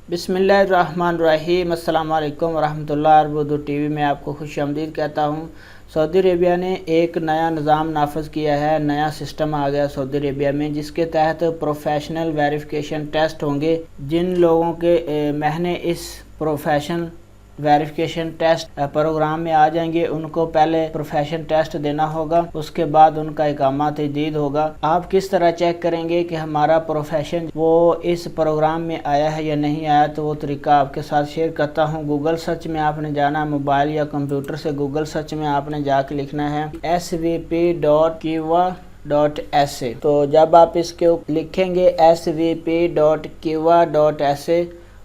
बिस्मिल्लाहिर्रहमानिर्रहीम अस्सलाम वालेकुम वरहमतुल्लाहि उर्दू टीवी में आपको खुशामदीद कहता हूँ। सऊदी अरेबिया ने एक नया निज़ाम नाफज किया है, नया सिस्टम आ गया सऊदी अरेबिया में, जिसके तहत प्रोफेशनल वेरिफिकेशन टेस्ट होंगे। जिन लोगों के महीने इस प्रोफेशनल वेरिफिकेशन टेस्ट प्रोग्राम में आ जाएंगे, उनको पहले प्रोफेशन टेस्ट देना होगा, उसके बाद उनका इकामा तजदीद होगा। आप किस तरह चेक करेंगे कि हमारा प्रोफेशन वो इस प्रोग्राम में आया है या नहीं आया, तो वो तरीका आपके साथ शेयर करता हूँ। गूगल सर्च में आपने जाना, मोबाइल या कंप्यूटर से गूगल सर्च में आपने जाके लिखना है svp.kiwa.sa। तो जब आप इसके लिखेंगे svp.kiwa.sa,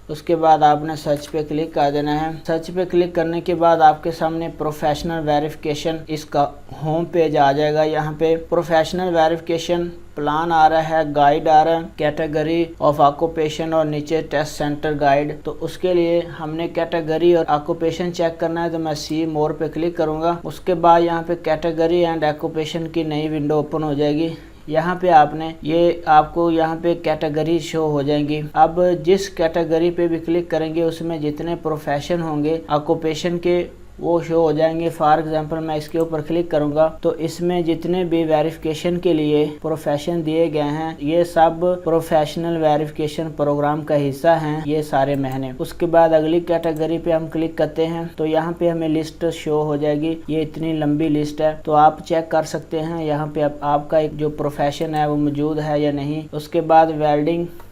उसके बाद आपने सर्च पे क्लिक कर देना है। सर्च पे क्लिक करने के बाद आपके सामने प्रोफेशनल वेरिफिकेशन इसका होम पेज आ जाएगा। यहाँ पे प्रोफेशनल वेरिफिकेशन प्लान आ रहा है, गाइड आ रहा है, कैटेगरी ऑफ ऑक्यूपेशन और नीचे टेस्ट सेंटर गाइड। तो उसके लिए हमने कैटेगरी और ऑक्यूपेशन चेक करना है, तो मैं सी मोर पे क्लिक करूँगा। उसके बाद यहाँ पे कैटेगरी एंड ऑक्यूपेशन की नई विंडो ओपन हो जाएगी। यहाँ पे आपको यहाँ पे कैटेगरी शो हो जाएंगी। अब जिस कैटेगरी पे भी क्लिक करेंगे उसमें जितने प्रोफेशन होंगे ऑक्यूपेशन के वो शो हो जाएंगे। फॉर एग्जांपल मैं इसके ऊपर क्लिक करूंगा तो इसमें जितने भी वेरिफिकेशन के लिए प्रोफेशन दिए गए हैं ये सब प्रोफेशनल वेरिफिकेशन प्रोग्राम का हिस्सा हैं, ये सारे महीने। उसके बाद अगली कैटेगरी पे हम क्लिक करते हैं तो यहाँ पे हमें लिस्ट शो हो जाएगी। ये इतनी लंबी लिस्ट है, तो आप चेक कर सकते हैं यहाँ पे आपका एक जो प्रोफेशन है वो मौजूद है या नहीं। उसके बाद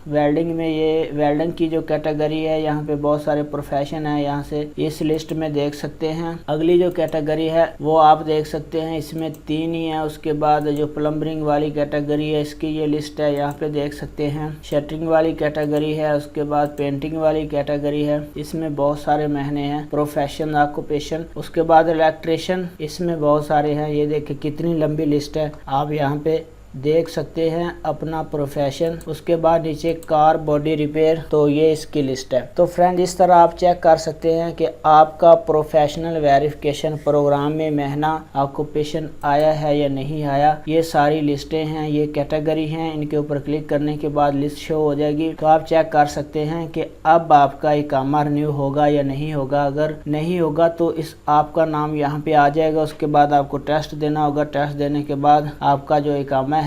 वेल्डिंग में ये वेल्डिंग की जो कैटेगरी है, यहाँ पे बहुत सारे प्रोफेशन है, यहाँ से इस लिस्ट में देख सकते हैं। अगली जो कैटेगरी है वो आप देख सकते हैं, इसमें 3 ही है। उसके बाद जो प्लम्बरिंग वाली कैटेगरी है इसकी ये लिस्ट है, यहाँ पे देख सकते हैं। शटरिंग वाली कैटेगरी है, उसके बाद पेंटिंग वाली कैटेगरी है, इसमें बहुत सारे महीने हैं प्रोफेशन ऑक्यूपेशन। उसके बाद इलेक्ट्रिशियन, इसमें बहुत सारे हैं। ये देखिए कितनी लंबी लिस्ट है, आप यहाँ पे देख सकते हैं अपना प्रोफेशन। उसके बाद नीचे कार बॉडी रिपेयर, तो ये इसकी लिस्ट है। तो फ्रेंड इस तरह आप चेक कर सकते हैं कि आपका प्रोफेशनल वेरिफिकेशन प्रोग्राम में महीना ऑक्यूपेशन आया है या नहीं आया। ये सारी लिस्टें हैं, ये कैटेगरी हैं, इनके ऊपर क्लिक करने के बाद लिस्ट शो हो जाएगी। तो आप चेक कर सकते हैं कि अब आपका इकामा रिन्यू होगा या नहीं होगा। अगर नहीं होगा तो इस आपका नाम यहाँ पे आ जाएगा। उसके बाद आपको टेस्ट देना होगा, टेस्ट देने के बाद आपका जो इकामा है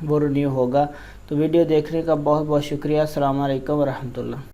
वो रिन्यू होगा। तो वीडियो देखने का बहुत बहुत शुक्रिया। अस्सलाम वालेकुम वरहमतुल्लाह।